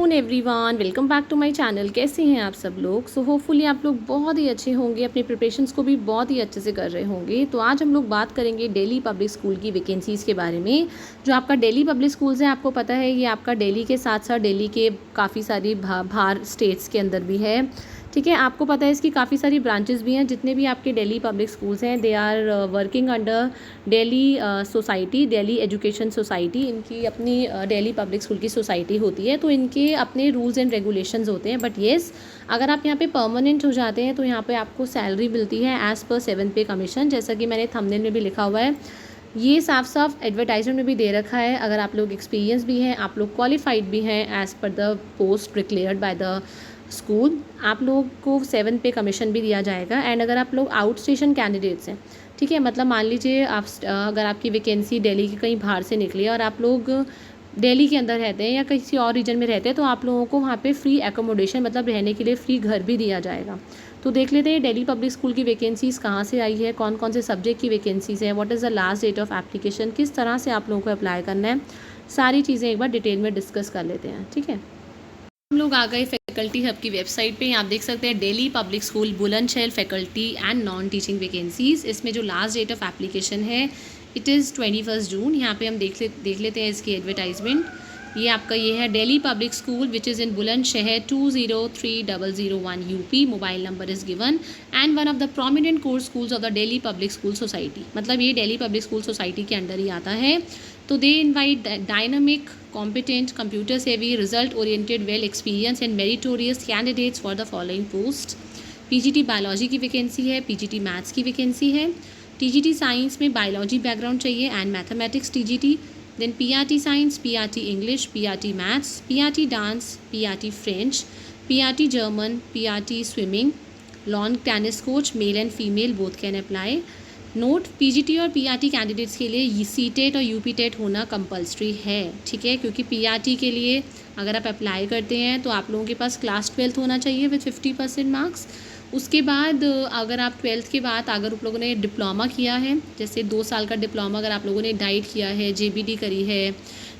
Afternoon everyone, welcome back to my channel. कैसे हैं आप सब लोग? सो होपफुली आप लोग बहुत ही अच्छे होंगे, अपनी प्रिपरेशंस को भी बहुत ही अच्छे से कर रहे होंगे। तो आज हम लोग बात करेंगे दिल्ली पब्लिक स्कूल की वैकेंसीज़ के बारे में। जो आपका दिल्ली पब्लिक स्कूल्स है, आपको पता है ये आपका दिल्ली के साथ साथ दिल्ली के काफ़ी सारी बाहर स्टेट्स के अंदर भी है। ठीक है, आपको पता है इसकी काफ़ी सारी ब्रांचेस भी हैं। जितने भी आपके दिल्ली पब्लिक स्कूल्स हैं, they are working under Delhi society, Delhi education society. इनकी अपनी दिल्ली पब्लिक स्कूल की सोसाइटी होती है, तो इनके अपने रूल्स एंड रेगुलेशंस होते हैं। बट येस, अगर आप यहाँ पे परमानेंट हो जाते हैं तो यहाँ पे आपको सैलरी मिलती है एज़ पर 7 पे कमीशन, जैसा कि मैंने थंबनेल में भी लिखा हुआ है। ये साफ साफ एडवर्टाइजमेंट में भी दे रखा है। अगर आप लोग एक्सपीरियंस भी हैं, आप लोग क्वालिफाइड भी हैं as per the post declared by the school, आप लोग को 7 पे कमीशन भी दिया जाएगा। एंड अगर आप लोग आउट स्टेशन कैंडिडेट्स हैं, ठीक है, मतलब मान लीजिए आप अगर आपकी वैकेंसी दिल्ली के कहीं बाहर से निकली है और आप लोग दिल्ली के अंदर रहते हैं या किसी और रीजन में रहते हैं, तो आप लोगों को वहाँ पे फ्री एकोमोडेशन, मतलब रहने के लिए फ्री घर भी दिया जाएगा। तो देख लेते हैं दिल्ली पब्लिक स्कूल की वैकेंसीज़ कहाँ से आई है, कौन कौन से सब्जेक्ट की वैकेंसीज़ है, what is the last date of application, किस तरह से आप लोगों को अप्लाई करना है, सारी चीज़ें एक बार डिटेल में डिस्कस कर लेते हैं। ठीक है, हम लोग आ गए फैकल्टी हब की वेबसाइट पे। आप देख सकते हैं Delhi public school Bulandshahr faculty and non teaching vacancies. इसमें जो लास्ट डेट ऑफ एप्लीकेशन है इट इज़ 21 जून। यहाँ पे हम देख लेते हैं इसकी एडवर्टाइजमेंट। ये आपका ये है Delhi public school which is in Bulandshahr 203001 UP. Mobile number is given and one of the prominent core schools of the Delhi public school society. मतलब ये दिल्ली पब्लिक स्कूल सोसाइटी के अंडर ही आता है। तो they invite dynamic, competent, computer savvy, result oriented, well experienced and meritorious candidates for the following post। PGT biology की vacancy है, PGT maths की वैकेंसी है, टीजीटी साइंस में बायोलॉजी बैकग्राउंड चाहिए and mathematics TGT, then PRT science, PRT English, PRT maths, PRT dance, PRT French, PRT German, PRT swimming, lawn tennis coach, male and female both can apply. Note, PGT और PRT candidates के लिए CTET और UP TET होना compulsory है। ठीक है, क्योंकि PRT के लिए अगर आप अप्लाई करते हैं तो आप लोगों के पास क्लास 12th होना चाहिए विद 50% मार्क्स। उसके बाद अगर आप 12th के बाद अगर आप लोगों ने डिप्लोमा किया है, जैसे 2 साल का डिप्लोमा अगर आप लोगों ने डाइट किया है, जेबीडी करी है,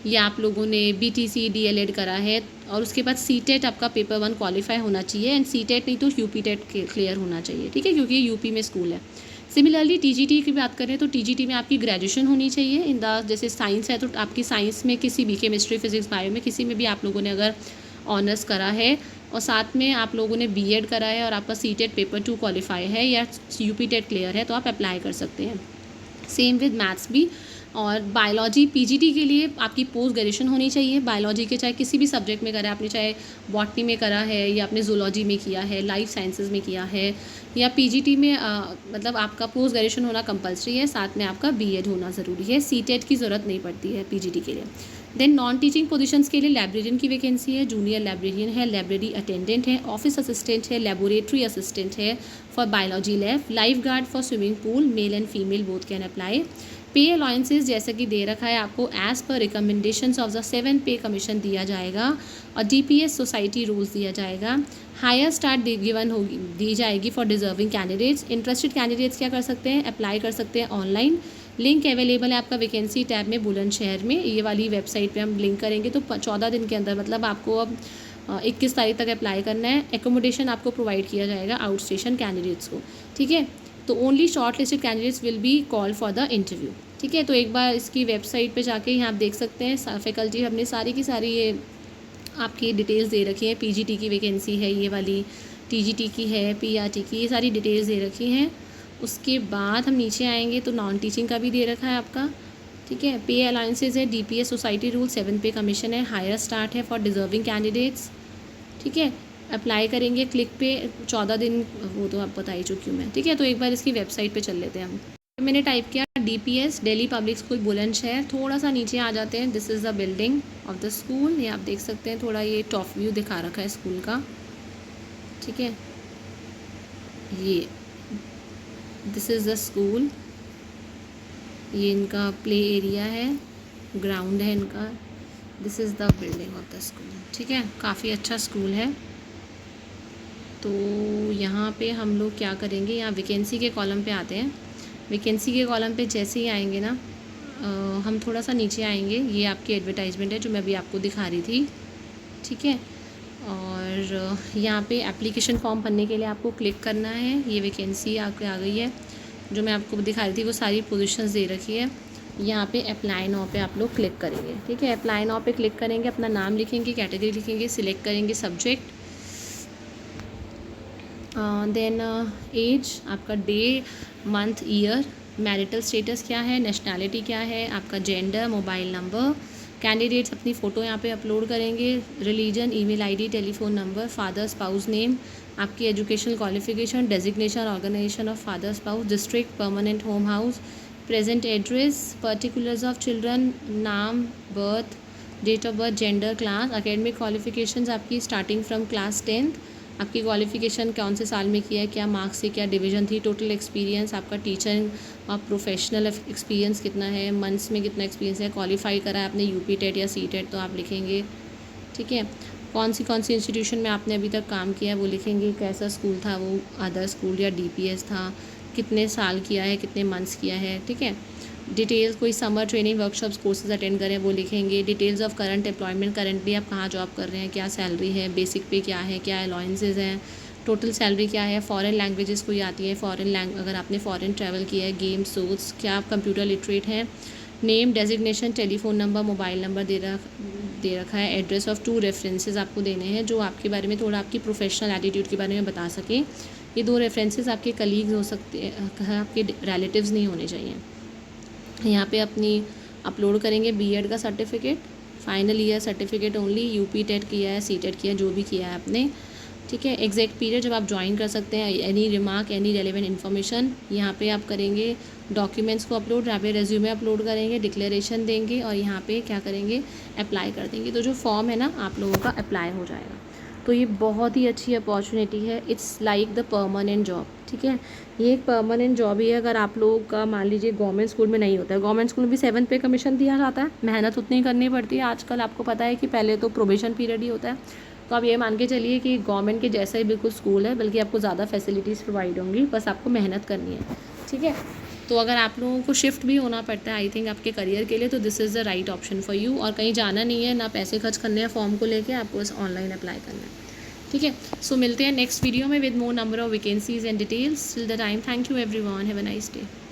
या आप लोगों ने बीटीसी डीएलएड करा है, और उसके बाद सीटेट आपका पेपर 1 क्वालिफाई होना चाहिए एंड सीटेट नहीं तो यूपी टेट क्लियर होना चाहिए। ठीक है, क्योंकि ये यूपी में स्कूल है। सिमिलरली टीजीटी की बात करें तो टीजीटी में आपकी ग्रेजुएशन होनी चाहिए इन द, जैसे साइंस है तो आपकी साइंस में किसी भी, केमिस्ट्री, फिजिक्स, बायो में किसी में भी आप लोगों ने अगर ऑनर्स करा है और साथ में आप लोगों ने बीएड करा है और आपका सीटेट पेपर 2 क्वालिफाई है या यूपी टेट क्लियर है, तो आप अप्लाई कर सकते हैं। सेम विद मैथ्स भी। और बायोलॉजी पीजीटी के लिए आपकी पोस्ट ग्रेजुएशन होनी चाहिए बायोलॉजी के, चाहे किसी भी सब्जेक्ट में करा है आपने, चाहे बॉटनी में करा है या आपने जूलॉजी में किया है, लाइफ साइंसेज में किया है, या पीजीटी में मतलब आपका पोस्ट ग्रेजुएशन होना कंपलसरी है, साथ में आपका बीएड होना ज़रूरी है। सीटेट की ज़रूरत नहीं पड़ती है पीजीटी के लिए। देन नॉन टीचिंग पोजीशंस के लिए लाइब्रेरियन की वैकेंसी है, जूनियर लाइब्रेरियन है, लाइब्रेरी अटेंडेंट है, ऑफिस असिस्टेंट है, लेबोरेटरी असिस्टेंट है for biology lab, life guard for swimming pool, mail and female both can apply. पे अलाउंसेस जैसा कि दे रखा है आपको as per recommendations of the 7 पे कमीशन दिया जाएगा और डीपीएस सोसाइटी रूल्स दिया जाएगा। हायर स्टार्ट गिवन होगी दी जाएगी for deserving candidates. Interested candidates क्या कर सकते हैं, अप्लाई कर सकते हैं ऑनलाइन। लिंक अवेलेबल है आपका वैकेंसी टैब में बुलंदशहर में, ये वाली वेबसाइट पे हम लिंक करेंगे। तो 14 दिन के अंदर, मतलब आपको अब 21 तारीख तक अप्लाई करना है। एकोमोडेशन आपको प्रोवाइड किया जाएगा आउट स्टेशन कैंडिडेट्स को। ठीक है, तो only short listed candidates will be call for the interview. ठीक है, तो एक बार इसकी वेबसाइट पे जाके यहाँ आप देख सकते हैं फैकल्टी हमने सारी की सारी ये आपकी डिटेल्स दे रखी हैं। पीजीटी की वैकेंसी है ये वाली, टीजीटी की है, पीआरटी की, ये सारी डिटेल्स दे रखी हैं। उसके बाद हम नीचे आएंगे तो नॉन टीचिंग का भी दे रखा है आपका। ठीक है, पे अलाउंसेस है, डीपीएस सोसाइटी रूल, 7 पे कमीशन है, हायर स्टार्ट है फॉर डिजर्विंग कैंडिडेट्स। ठीक है, अप्लाई करेंगे क्लिक पे, 14 दिन वो तो आप बता ही चुकी हूँ मैं। ठीक है, तो एक बार इसकी वेबसाइट पे चल लेते हैं हम। मैंने टाइप किया DPS Delhi public school Bulandshahr, थोड़ा सा नीचे आ जाते हैं। This is the building of the school, ये आप देख सकते हैं, थोड़ा ये टॉप व्यू दिखा रखा है स्कूल का। ठीक है, ये दिस इज़ द स्कूल, ये इनका प्ले एरिया है, ग्राउंड है इनका। This is the building of the school. ठीक है, काफ़ी अच्छा स्कूल है। तो यहाँ पे हम लोग क्या करेंगे, यहाँ वैकेंसी के कॉलम पे आते हैं। वैकेंसी के कॉलम पे जैसे ही आएंगे ना, हम थोड़ा सा नीचे आएंगे, ये आपकी एडवर्टाइजमेंट है जो मैं अभी आपको दिखा रही थी। ठीक है, और यहाँ पे एप्लीकेशन फॉर्म भरने के लिए आपको क्लिक करना है। ये वैकेंसी आपके आ गई है, जो मैं आपको दिखा रही थी वो सारी पोजीशंस दे रखी है। यहाँ पे अप्लाई नाउ पे आप लोग क्लिक करेंगे, ठीक है। अप्लाई नाउ पे क्लिक करेंगे, अपना नाम लिखेंगे, कैटेगरी लिखेंगे, सिलेक्ट करेंगे सब्जेक्ट, देन एज, आपका day month year, marital status क्या है, नेशनैलिटी क्या है, आपका जेंडर, मोबाइल नंबर। कैंडिडेट्स अपनी फ़ोटो यहाँ पे अपलोड करेंगे, religion, email ID, telephone number, father spouse name, आपकी educational qualification, designation organisation of father spouse, district, permanent home house, present address, particulars of children, नाम, birth, date of birth, gender, class, academic qualifications आपकी starting from class 10th, आपकी qualification कौन से साल में किया है, क्या मार्क्स से, क्या डिवीज़न थी, टोटल एक्सपीरियंस आपका टीचिंग और प्रोफेशनल एक्सपीरियंस कितना है, मंथ्स में कितना एक्सपीरियंस है, क्वालिफाई करा है आपने यूपी टेट या सी टेट तो आप लिखेंगे, ठीक है। कौन सी इंस्टीट्यूशन में आपने अभी तक काम किया है वो लिखेंगे, कैसा स्कूल था वो, अदर स्कूल या डीपीएस था, कितने साल किया है, कितने मंथ्स किया है, ठीक है। डिटेल्स, कोई summer training workshops courses attend करें वो लिखेंगे। Details of current employment, currently आप कहाँ जॉब कर रहे हैं, क्या सैलरी है, बेसिक पे क्या है, क्या अलाउंसेज हैं, टोटल सैलरी क्या है, फॉरेन लैंग्वेजेस कोई आती है, अगर आपने फॉरेन ट्रैवल किया है, गेम सोर्स, क्या आप कंप्यूटर लिटरेट हैं, name, designation, telephone number, mobile number दे रखा है, एड्रेस ऑफ 2 रेफरेंसेस आपको देने हैं जो आपके बारे में थोड़ा आपकी प्रोफेशनल एटीट्यूड के बारे में बता सकें। ये 2 रेफरेंसेस आपके कलीग्स हो सकते हैं, आपके रिलेटिव्स नहीं होने चाहिए। यहाँ पे अपनी अपलोड करेंगे बीएड का certificate, final year certificate only, UP TET किया है, सी टेट किया है, जो भी किया है आपने, ठीक है। एग्जैक्ट पीरियड जब आप ज्वाइन कर सकते हैं, any remark, any relevant information यहाँ पे आप करेंगे। डॉक्यूमेंट्स को अपलोड, यहाँ पे रेज्यूमे अपलोड करेंगे, डिक्लेरेशन देंगे और यहाँ पे क्या करेंगे, अप्लाई कर देंगे। तो जो फॉर्म है ना आप लोगों का अप्लाई हो जाएगा। तो ये बहुत ही अच्छी अपॉर्चुनिटी है, it's like the permanent job, ठीक है। ये एक परमानेंट जॉब ही है। अगर आप लोगों का मान लीजिए गवर्नमेंट स्कूल में नहीं होता है, गवर्नमेंट स्कूल में भी 7th पे कमीशन दिया जाता है, मेहनत उतनी करनी पड़ती है। आजकल आपको पता है कि पहले तो प्रोबेशन पीरियड ही होता है, तो आप ये मान के चलिए कि गवर्नमेंट के जैसा ही बिल्कुल स्कूल है, बल्कि आपको ज़्यादा फैसिलिटीज़ प्रोवाइड होंगी, बस आपको मेहनत करनी है, ठीक है। तो अगर आप लोगों को शिफ्ट भी होना पड़ता है आई थिंक आपके करियर के लिए, तो this is the right option for you. और कहीं जाना नहीं है, ना पैसे खर्च करने हैं फॉर्म को लेके, आपको बस ऑनलाइन अप्लाई करना है, ठीक है। सो मिलते हैं नेक्स्ट वीडियो में with more number of vacancies and details. Till the time, thank you everyone, have a nice day.